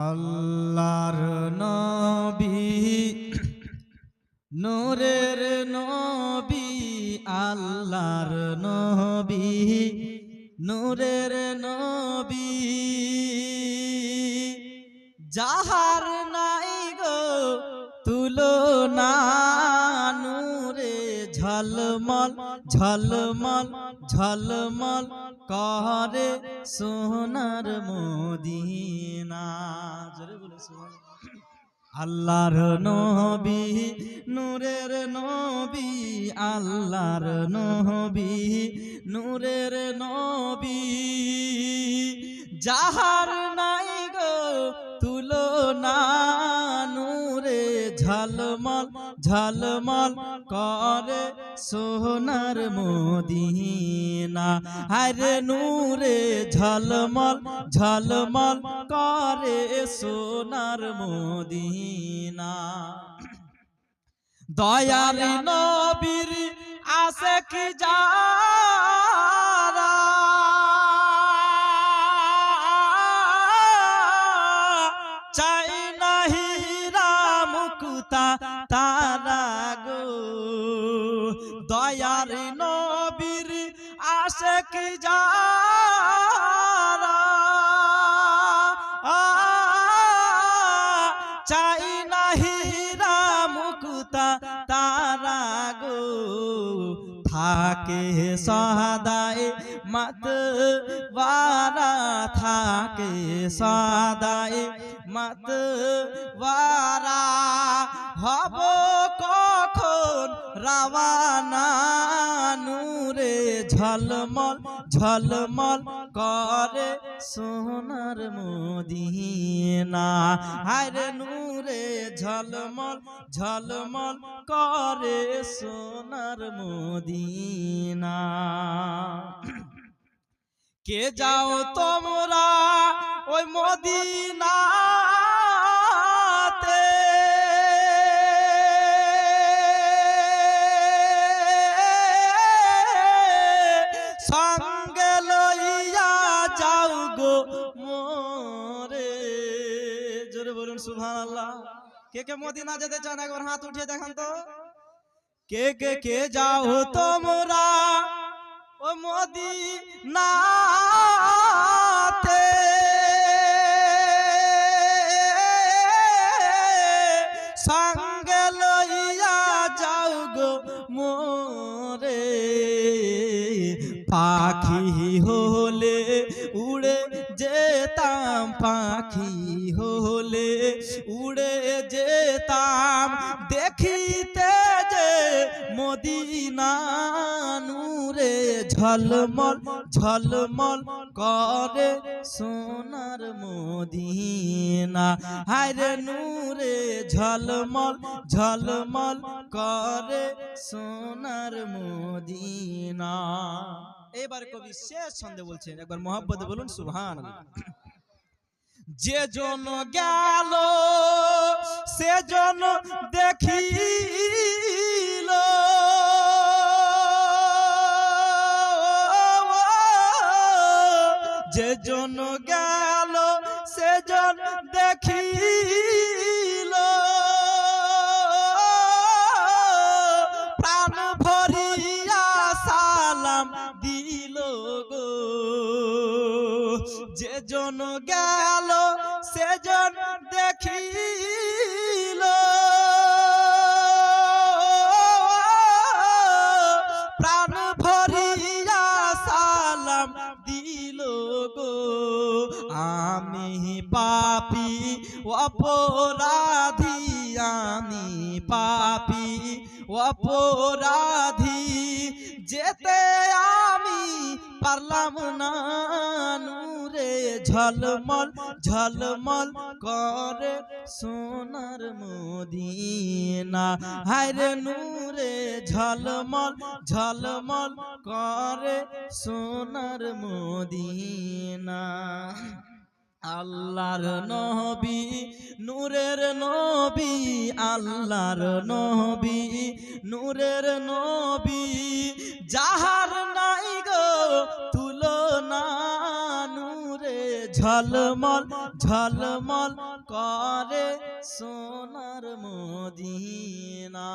আল্লাহর নবী নূরের নবী আল্লাহর নবী নূরের নবী যাহার নাই গো তুলনা নূরে ঝলমল ঝলমল ঝলমল করে সোনার মদিনা। জোরে বলে আল্লাহর নবী নূরের নবী আল্লাহর নবী নূরের নবী যাহার নাই গো তুলনা নূরে ঝলমল ঝলমল করে সোনার মদিনা। আরে নূরে ঝলমল ঝলমল করে সোনার মদিনা। দয়ার নবীর আশিক যারা চাই না হীরা মুক্তা তারা গো। দয়ার নবীর আশিক যারা চাই না হীরা মুক্তা তারা গো। থাকে সদায় মাতওয়ারা থাকে সদায় মাতওয়ারা হব কখন রওয়ানা নূরে ঝলমল ঝলমল করে সোনার মদিনা। আরে নূরে ঝলমল ঝলমল করে সোনার মদিনা। কে যাও তোমরা ওই মদিনাতে সঙ্গে লইয়া যাও গো মোরে। জোরে বলুন সুবহানাল্লাহ। কে কে মদিনা যেতে চান একবার হাত উঠিয়ে দেখান তো। কে কে কে যাও তোমরা ও মদিনাতে সঙ্গে লইয়া যাও গো মোরে। পাখি হলে উড়ে যেতাম পাখি হলে উড়ে যেতাম দেখিতে যে মদিনা নূরে ঝলমল ঝলমল করে সোনার মদিনা। হায়রে নূরে ঝলমল ঝলমল করে সোনার মদিনা। এবার কবি শেষ ছন্দে বলছেন, একবার মোহাব্বতে বলুন সুবহানাল্লাহ। যে জন গেল সে জন দেখিল যে জন গেল সে জন দেখিল প্রাণ ভরিয়া সালাম দিল গো। যে জন গেল সে জন দেখিল প্রাণ ভরিয়া সালাম দিল গো। আমি পাপী অপরাধী আমি পাপী অপরাধী যেতে আমি পারলাম না নূরে ঝলমল ঝলমল করে সোনার মদিনা। হায়রে নূরে ঝলমল ঝলমল করে সোনার মদিনা। আল্লাহর নবী নূরের নবী আল্লাহর নবী নূরের নবী যাহার নাই গো তুলনা নূরে ঝলমল ঝলমল করে সোনার মদিনা।